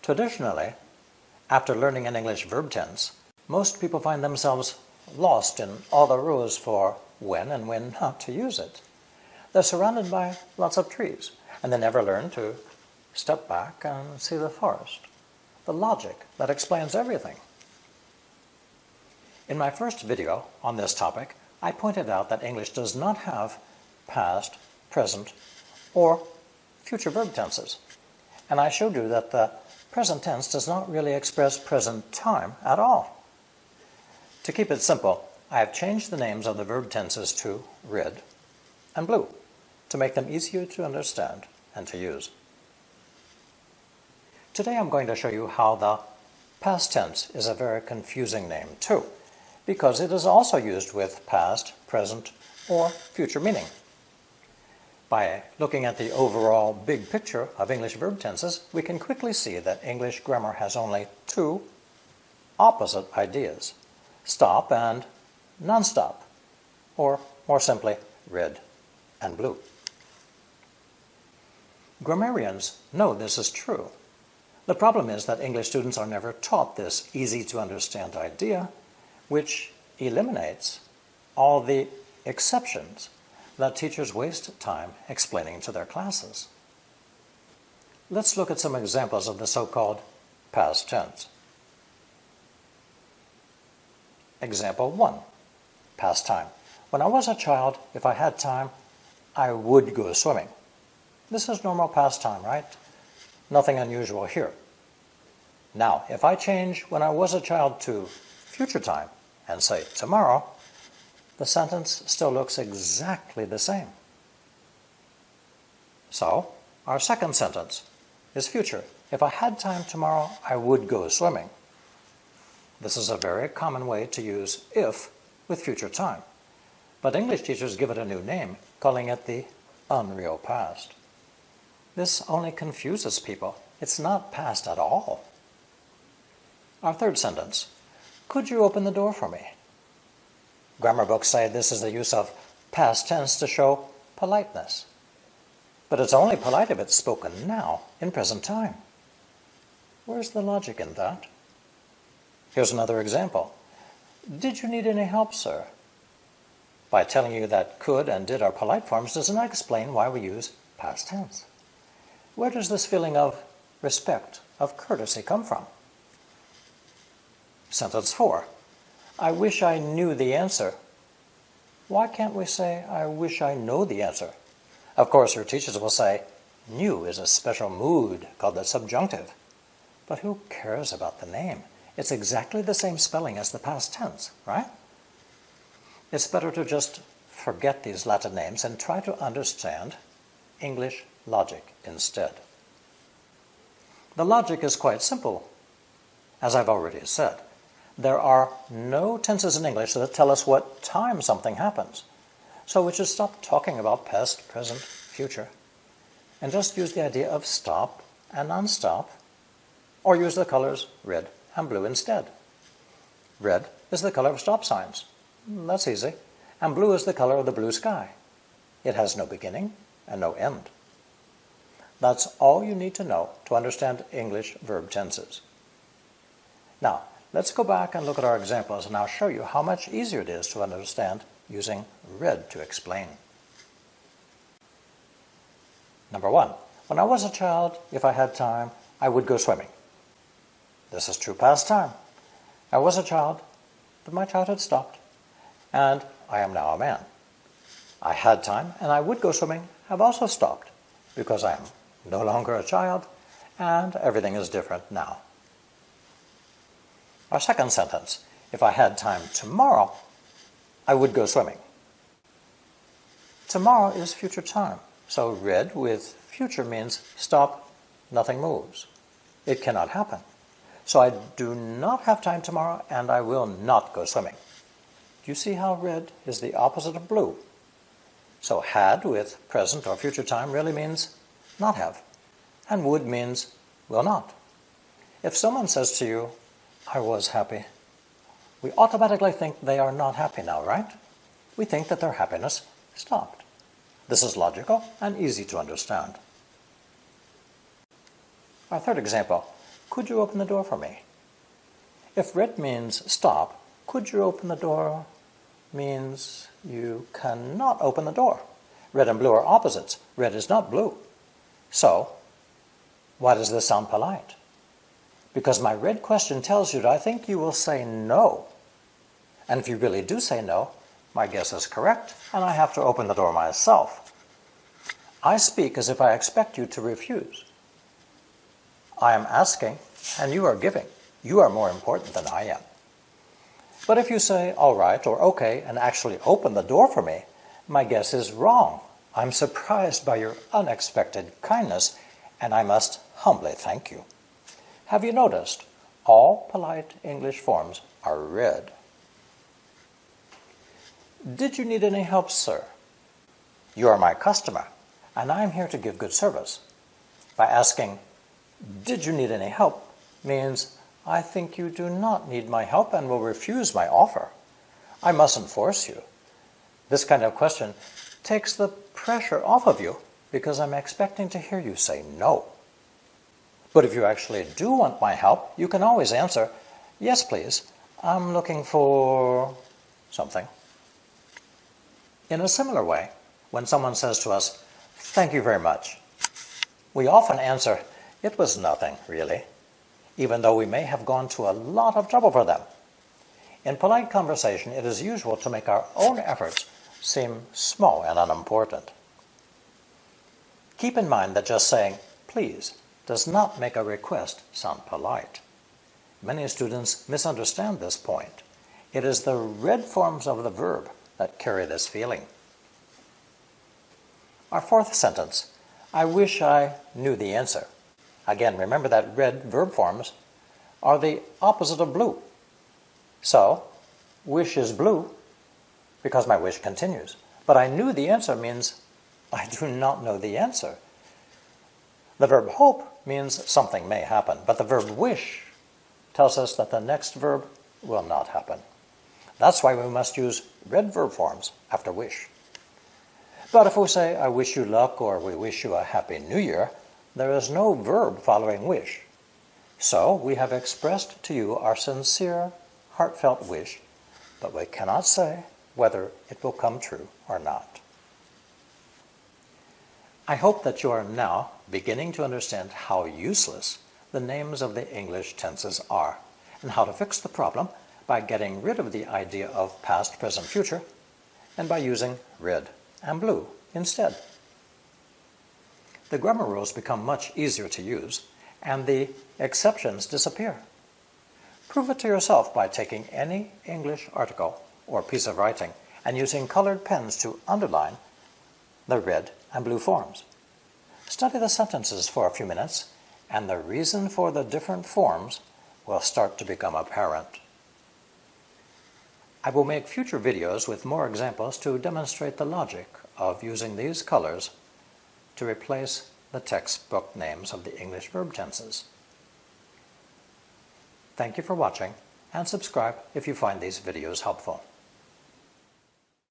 Traditionally, after learning an English verb tense, most people find themselves lost in all the rules for when and when not to use it. They're surrounded by lots of trees, and they never learn to step back and see the forest, the logic that explains everything. In my first video on this topic, I pointed out that English does not have past, present, or future verb tenses, and I showed you that the present tense does not really express present time at all. To keep it simple, I have changed the names of the verb tenses to red and blue to make them easier to understand and to use. Today I'm going to show you how the past tense is a very confusing name too, because it is also used with past, present, or future meaning. By looking at the overall big picture of English verb tenses, we can quickly see that English grammar has only two opposite ideas: stop and non-stop, or more simply, red and blue. Grammarians know this is true. The problem is that English students are never taught this easy-to-understand idea, which eliminates all the exceptions that teachers waste time explaining to their classes. Let's look at some examples of the so-called past tense. Example 1, past time. When I was a child, if I had time, I would go swimming. This is normal past time, right? Nothing unusual here. Now, if I change when I was a child to future time and say tomorrow, the sentence still looks exactly the same. So, our second sentence is future. If I had time tomorrow, I would go swimming. This is a very common way to use if with future time, but English teachers give it a new name, calling it the unreal past. This only confuses people. It's not past at all. Our third sentence, could you open the door for me? Grammar books say this is the use of past tense to show politeness. But it's only polite if it's spoken now, in present time. Where's the logic in that? Here's another example. Did you need any help, sir? By telling you that could and did are polite forms does not explain why we use past tense. Where does this feeling of respect, of courtesy come from? Sentence 4. I wish I knew the answer. Why can't we say, I wish I know the answer? Of course, your teachers will say, knew is a special mood called the subjunctive. But who cares about the name? It's exactly the same spelling as the past tense, right? It's better to just forget these Latin names and try to understand English logic instead. The logic is quite simple, as I've already said. There are no tenses in English that tell us what time something happens. So we should stop talking about past, present, future, and just use the idea of stop and non-stop, or use the colors red and blue instead. Red is the color of stop signs. That's easy. And blue is the color of the blue sky. It has no beginning and no end. That's all you need to know to understand English verb tenses. Now, let's go back and look at our examples, and I'll show you how much easier it is to understand using red to explain. Number 1, when I was a child, if I had time, I would go swimming. This is true past time. I was a child, but my childhood stopped, and I am now a man. I had time, and I would go swimming have also stopped, because I am no longer a child, and everything is different now. Our second sentence, if I had time tomorrow, I would go swimming. Tomorrow is future time, so red with future means stop, nothing moves. It cannot happen. So I do not have time tomorrow, and I will not go swimming. Do you see how red is the opposite of blue? So had with present or future time really means not have, and would means will not. If someone says to you, I was happy, we automatically think they are not happy now, right? We think that their happiness stopped. This is logical and easy to understand. Our third example, could you open the door for me? If red means stop, could you open the door means you cannot open the door. Red and blue are opposites. Red is not blue. So, why does this sound polite? Because my red question tells you that I think you will say no. And if you really do say no, my guess is correct, and I have to open the door myself. I speak as if I expect you to refuse. I am asking, and you are giving. You are more important than I am. But if you say, all right, or okay, and actually open the door for me, my guess is wrong. I'm surprised by your unexpected kindness, and I must humbly thank you. Have you noticed? All polite English forms are red. Did you need any help, sir? You are my customer, and I'm here to give good service. By asking, did you need any help, means I think you do not need my help and will refuse my offer. I mustn't force you. This kind of question takes the pressure off of you because I'm expecting to hear you say no. But if you actually do want my help, you can always answer, yes, please, I'm looking for something. In a similar way, when someone says to us, thank you very much, we often answer, it was nothing, really, even though we may have gone to a lot of trouble for them. In polite conversation, it is usual to make our own efforts seem small and unimportant. Keep in mind that just saying, please, does not make a request sound polite. Many students misunderstand this point. It is the red forms of the verb that carry this feeling. Our fourth sentence, I wish I knew the answer. Again, remember that red verb forms are the opposite of blue. So, wish is blue because my wish continues. But I knew the answer means I do not know the answer. The verb hope means something may happen, but the verb wish tells us that the next verb will not happen. That's why we must use red verb forms after wish. But if we say, I wish you luck, or we wish you a happy new year, there is no verb following wish. So we have expressed to you our sincere, heartfelt wish, but we cannot say whether it will come true or not. I hope that you are now beginning to understand how useless the names of the English tenses are, and how to fix the problem by getting rid of the idea of past, present, future, and by using red and blue instead. The grammar rules become much easier to use, and the exceptions disappear. Prove it to yourself by taking any English article or piece of writing and using colored pens to underline the red and blue forms. Study the sentences for a few minutes, and the reason for the different forms will start to become apparent. I will make future videos with more examples to demonstrate the logic of using these colors to replace the textbook names of the English verb tenses. Thank you for watching, and subscribe if you find these videos helpful.